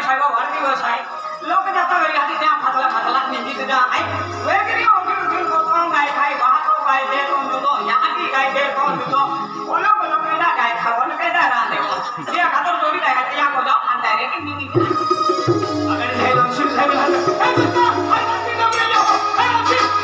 खायबा वाढ दिवस आहे लोक जाता वेळी हाती त्या फाटला फाटला निंदी तुझा आई वेगळी उठून कोण गाय खाय बाहर गाय दे कोण तो याकी गाय दे कोण तो ओलो ओलो केदा गाय खावन केदा राहते या खातर जोडी गाय त्या को जाओ आणि डायरेक्ट निंदी अगर हे लक्ष्मी साहेब ए दोस्त हाय निंदी नंबर ले ए लक्ष्मी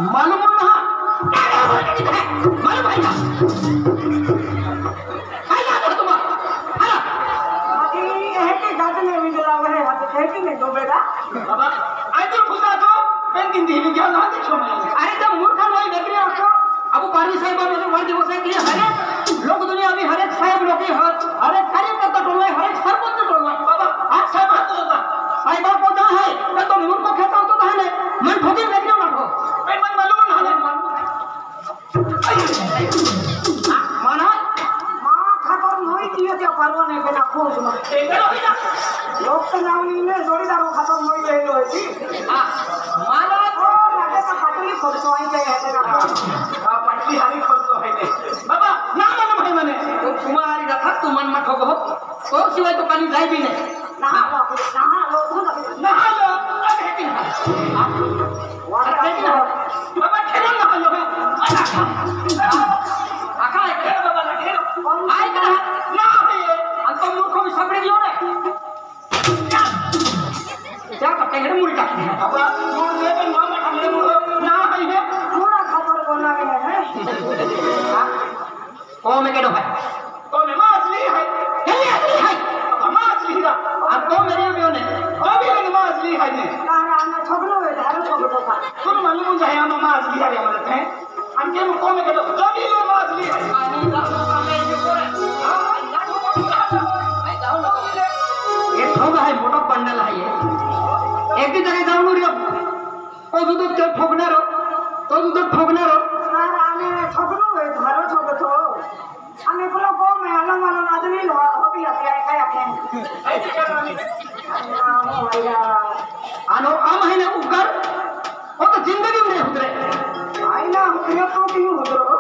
मालूम फेंकी नहीं दो बेटा बाबा आई तो खुदा तो पेन किंदी ही क्या ना देखो मैं अरे जब मूर्ख लोग देख रहे हो अबू पारवी साहब ने वर्ड दिवस है कि हर एक लोक दुनिया में हर एक साहब लोग हर एक कार्यकर्ता टोला हर एक सरपंच टोला बाबा आज साहब तो होता साहिबा को जा है मैं तो मूर्ख को कहता हूं तो कहने मन ठोके देख रहे हो ना ठो पेन मन मालूम ना है माना मां खातर नई दिए ते पारवा नहीं बेटा खोज ना तेरे हो ना लोक तो नावनी ने जोड़ीदार खातर नई बेलो है जी हां माना तो लगे का पाटली खोज तो आई गए है तेरा पटली हारी खोल तो है नहीं बाबा ना मालूम है मैंने तो तुम्हारी रखा तू मन मत ठोको तो सिवाय तो कहीं जाई भी नहीं ना लो ना लो अरे कि ना बाबा खेलो ना लो आका है बाबा ना खेलो आई का ना है अंत मूर्ख भी सबड़े दियो ने जा कटे हेड मुड़ी का बाबा मोर दे पे मामा हमने मुड़ो ना है थोड़ा खबर बोलना है हां को में केडो भाई तो ने माछली है केली असली है माछली दा अब तो मेरे में ने अभी ने माछली है ने तारा ने छगलो है धारो छगलो था तुम मालूम है हम माछली है हमारे हैं अंके में को में के अभी लो माछली है पानी दा का में जो करे ये ठोगा है मोटा बंडल है ये एक ही जगह जाऊं रे ओ जुदो तो ठोकना रो तो जुदो ठोकना रो तारा ने छगलो है धारो छगलो तो हमें बोलो को में अलग अलग आदमी लो अभी काय आखे ऐसे क्या रानी आनो आ महीने उगर वो तो जिंदगी में उतरे आई ना उतरे तो क्यों उतरो